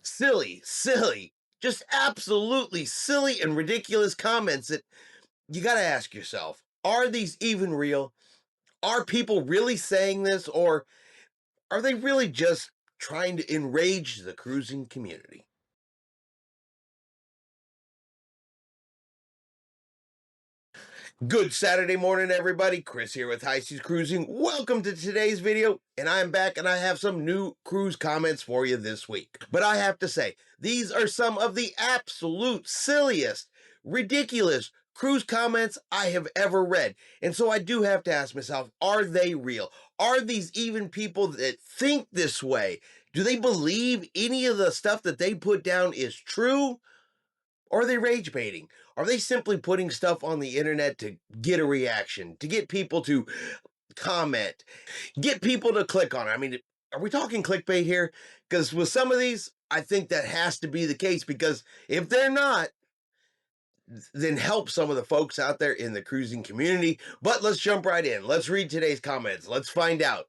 silly, just absolutely silly and ridiculous comments that you got to ask yourself, are these even real? Are people really saying this, or are they really just trying to enrage the cruising community? Good Saturday morning, everybody. Chris here with High Seas Cruising. Welcome to today's video, and I'm back, and I have some new cruise comments for you this week. But I have to say, these are some of the absolute silliest, ridiculous cruise comments I have ever read. And so I do have to ask myself, are they real? Are these even people that think this way? Do they believe any of the stuff that they put down is true? Or are they rage baiting? Are they simply putting stuff on the internet to get a reaction, to get people to comment, get people to click on it? I mean, are we talking clickbait here? Because with some of these, I think that has to be the case, because if they're not, then help some of the folks out there in the cruising community. But let's jump right in. Let's read today's comments. Let's find out.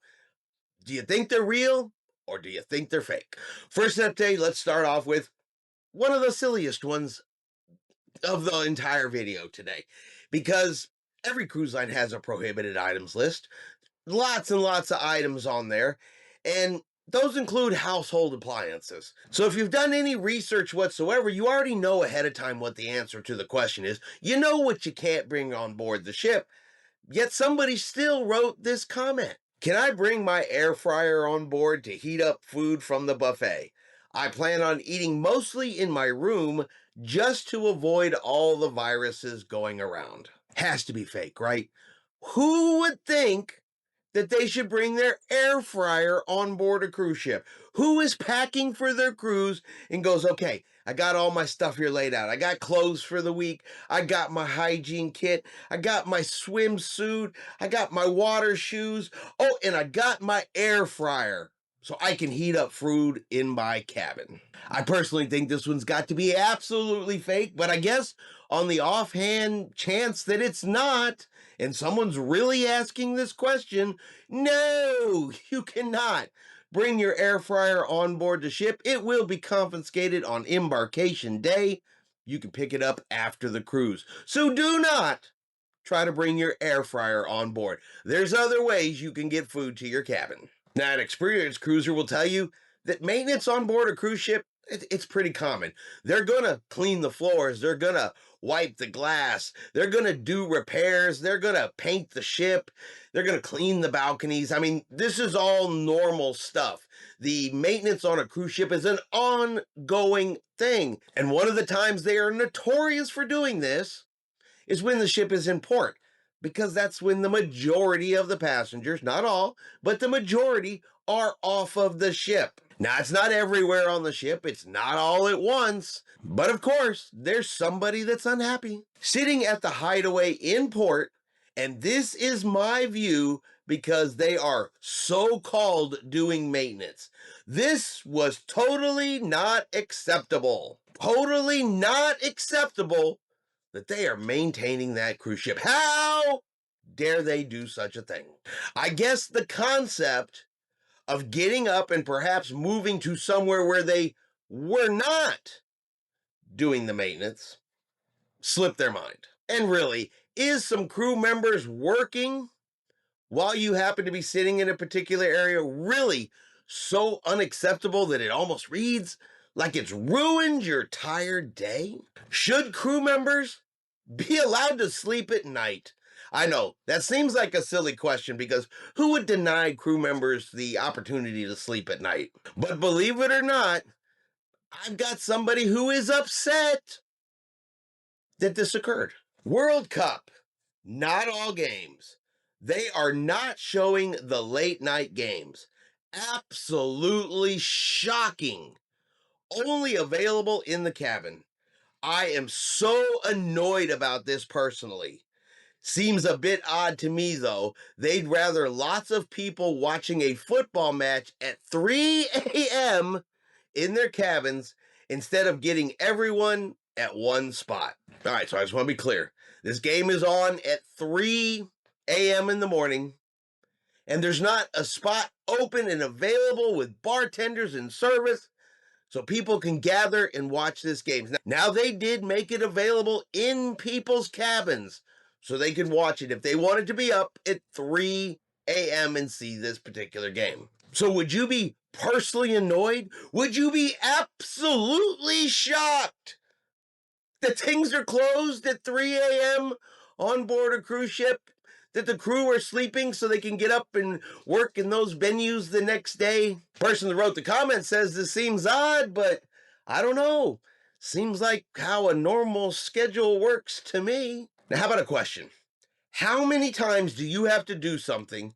Do you think they're real, or do you think they're fake? First up today, let's start off with one of the silliest ones of the entire video today, because every cruise line has a prohibited items list, lots and lots of items on there, and those include household appliances. So if you've done any research whatsoever, you already know ahead of time what the answer to the question is. You know what you can't bring on board the ship, yet somebody still wrote this comment. Can I bring my air fryer on board to heat up food from the buffet? I plan on eating mostly in my room just to avoid all the viruses going around. Has to be fake, right? Who would think that they should bring their air fryer on board a cruise ship? Who is packing for their cruise and goes, okay, I got all my stuff here laid out. I got clothes for the week. I got my hygiene kit. I got my swimsuit. I got my water shoes. Oh, and I got my air fryer so I can heat up food in my cabin. I personally think this one's got to be absolutely fake, but I guess on the offhand chance that it's not, and someone's really asking this question, no, you cannot bring your air fryer on board the ship. It will be confiscated on embarkation day. You can pick it up after the cruise. So do not try to bring your air fryer on board. There's other ways you can get food to your cabin. Now, an experienced cruiser will tell you that maintenance on board a cruise ship, it's pretty common. They're going to clean the floors. They're going to wipe the glass. They're going to do repairs. They're going to paint the ship. They're going to clean the balconies. I mean, this is all normal stuff. The maintenance on a cruise ship is an ongoing thing. And one of the times they are notorious for doing this is when the ship is in port, because that's when the majority of the passengers, not all, but the majority are off of the ship. Now, it's not everywhere on the ship. It's not all at once. But of course, there's somebody that's unhappy sitting at the hideaway in port. And this is my view, because they are so-called doing maintenance. This was totally not acceptable. Totally not acceptable that they are maintaining that cruise ship. How dare they do such a thing? I guess the concept of getting up and perhaps moving to somewhere where they were not doing the maintenance slipped their mind. And really, is some crew members working while you happen to be sitting in a particular area really so unacceptable that it almost reads like it's ruined your tired day? Should crew members be allowed to sleep at night? I know, that seems like a silly question, because who would deny crew members the opportunity to sleep at night? But believe it or not, I've got somebody who is upset that this occurred. World Cup, not all games. They are not showing the late night games. Absolutely shocking. Only available in the cabin. I am so annoyed about this personally. Seems a bit odd to me, though. They'd rather lots of people watching a football match at 3 a.m. in their cabins instead of getting everyone at one spot. All right, so I just want to be clear. This game is on at 3 a.m. in the morning, and there's not a spot open and available with bartenders and service. so people can gather and watch this game. Now, they did make it available in people's cabins so they could watch it if they wanted to be up at 3 a.m. and see this particular game. So would you be personally annoyed? Would you be absolutely shocked that things are closed at 3 a.m. on board a cruise ship? That the crew are sleeping so they can get up and work in those venues the next day? The person that wrote the comment says this seems odd, but I don't know. Seems like how a normal schedule works to me. Now, how about a question? How many times do you have to do something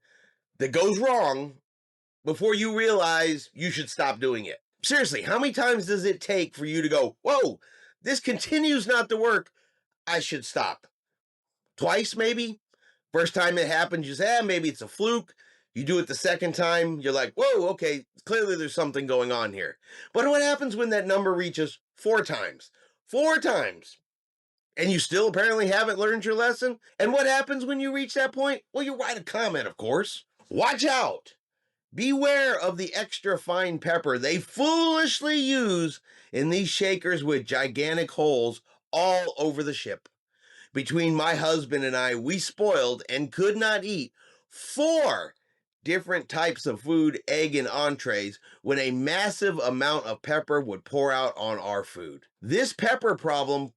that goes wrong before you realize you should stop doing it? Seriously, how many times does it take for you to go, whoa, this continues not to work, I should stop? Twice, maybe? First time it happens, you say, maybe it's a fluke. You do it the second time, you're like, whoa, okay, clearly there's something going on here. But what happens when that number reaches 4 times? 4 times. And you still apparently haven't learned your lesson? And what happens when you reach that point? Well, you write a comment, of course. Watch out. Beware of the extra fine pepper they foolishly use in these shakers with gigantic holes all over the ship. Between my husband and I, we spoiled and could not eat 4 different types of food, egg, and entrees when a massive amount of pepper would pour out on our food. This pepper problem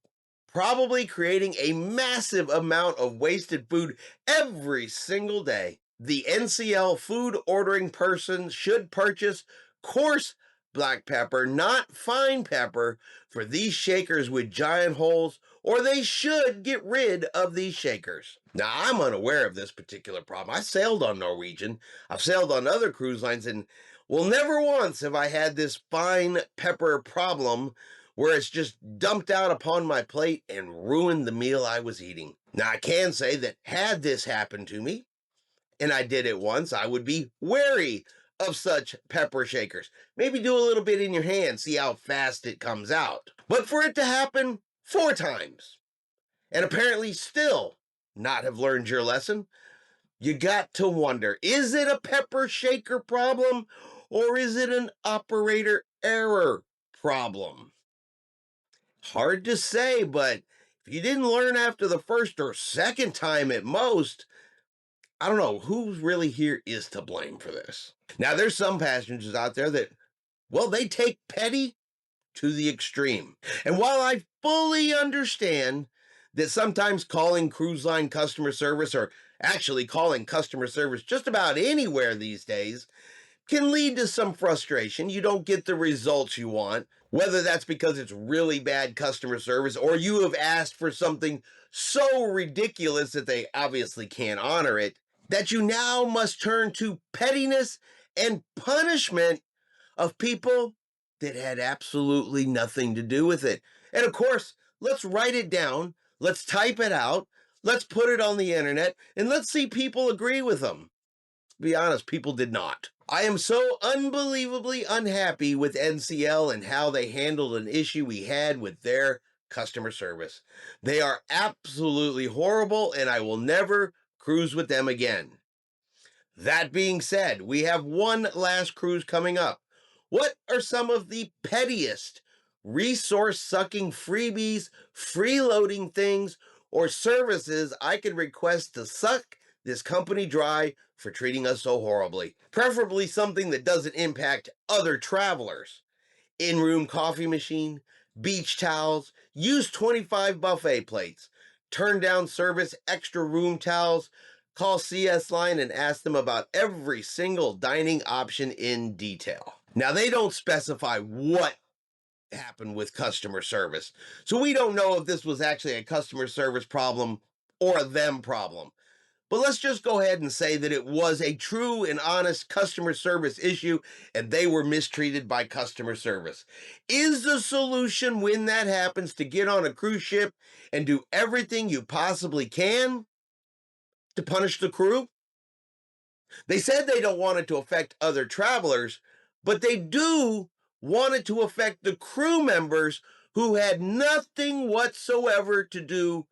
probably creating a massive amount of wasted food every single day. The NCL food ordering person should purchase coarse black pepper, not fine pepper, for these shakers with giant holes, or they should get rid of these shakers. Now, I'm unaware of this particular problem. I sailed on Norwegian. I've sailed on other cruise lines, and well, never once have I had this fine pepper problem where it's just dumped out upon my plate and ruined the meal I was eating. Now, I can say that had this happened to me, and I did it once, I would be wary of such pepper shakers. Maybe do a little bit in your hand, see how fast it comes out. But for it to happen 4 times, and apparently still not have learned your lesson, you got to wonder, is it a pepper shaker problem, or is it an operator error problem? Hard to say, but if you didn't learn after the first or second time at most, I don't know who really here is to blame for this. Now, there's some passengers out there that, well, they take petty to the extreme. And while I fully understand that sometimes calling cruise line customer service, or actually calling customer service just about anywhere these days, can lead to some frustration. You don't get the results you want, whether that's because it's really bad customer service or you have asked for something so ridiculous that they obviously can't honor it, that you now must turn to pettiness and punishment of people that had absolutely nothing to do with it. And of course, let's write it down, let's type it out, let's put it on the internet, and let's see people agree with them. To be honest, people did not. I am so unbelievably unhappy with NCL and how they handled an issue we had with their customer service. They are absolutely horrible, and I will never cruise with them again. That being said, we have one last cruise coming up. What are some of the pettiest, resource-sucking freebies, freeloading things, or services I could request to suck this company dry for treating us so horribly? Preferably something that doesn't impact other travelers. In-room coffee machine, beach towels, use 25 buffet plates, turn down service, extra room towels. Call CS Line and ask them about every single dining option in detail. Now, they don't specify what happened with customer service, so we don't know if this was actually a customer service problem or a them problem. But let's just go ahead and say that it was a true and honest customer service issue and they were mistreated by customer service. Is the solution when that happens to get on a cruise ship and do everything you possibly can to punish the crew? They said they don't want it to affect other travelers, but they do want it to affect the crew members who had nothing whatsoever to do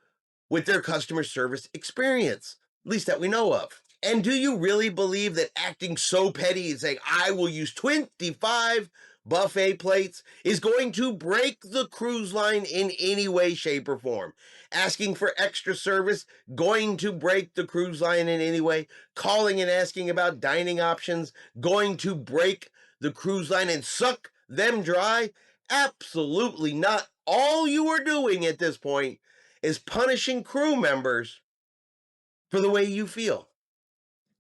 with their customer service experience, at least that we know of. And do you really believe that acting so petty and saying, I will use 25 buffet plates is going to break the cruise line in any way, shape, or form. Asking for extra service, going to break the cruise line in any way. Calling and asking about dining options, going to break the cruise line and suck them dry. Absolutely not. All you are doing at this point is punishing crew members for the way you feel.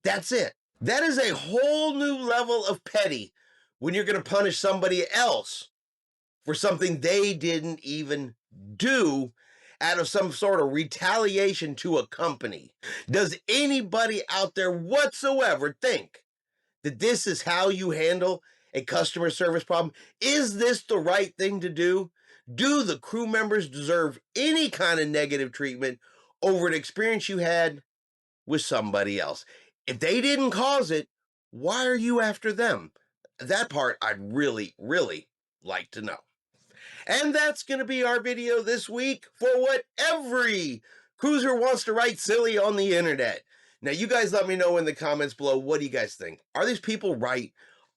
That's it. That is a whole new level of petty when you're going to punish somebody else for something they didn't even do out of some sort of retaliation to a company. Does anybody out there whatsoever think that this is how you handle a customer service problem? Is this the right thing to do? Do the crew members deserve any kind of negative treatment over an experience you had with somebody else? If they didn't cause it, why are you after them? That part I'd really, really like to know. And that's going to be our video this week for what every cruiser wants to write silly on the internet. Now, you guys let me know in the comments below, what do you guys think? Are these people right?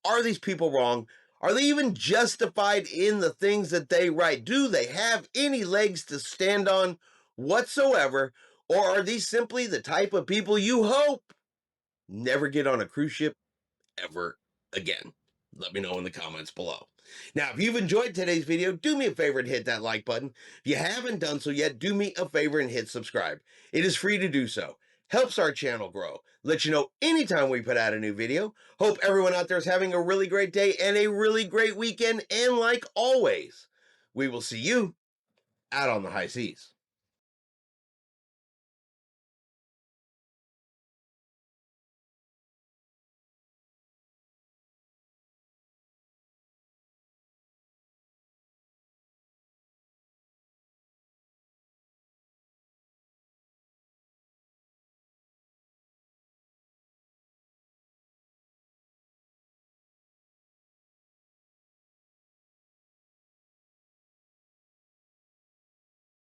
Are these people wrong? Are they even justified in the things that they write? Do they have any legs to stand on whatsoever? Or are these simply the type of people you hope never get on a cruise ship ever again? Let me know in the comments below. Now, if you've enjoyed today's video, do me a favor and hit that like button. If you haven't done so yet, do me a favor and hit subscribe. It is free to do so. Helps our channel grow. Let you know anytime we put out a new video. Hope everyone out there is having a really great day and a really great weekend. And like always, we will see you out on the high seas.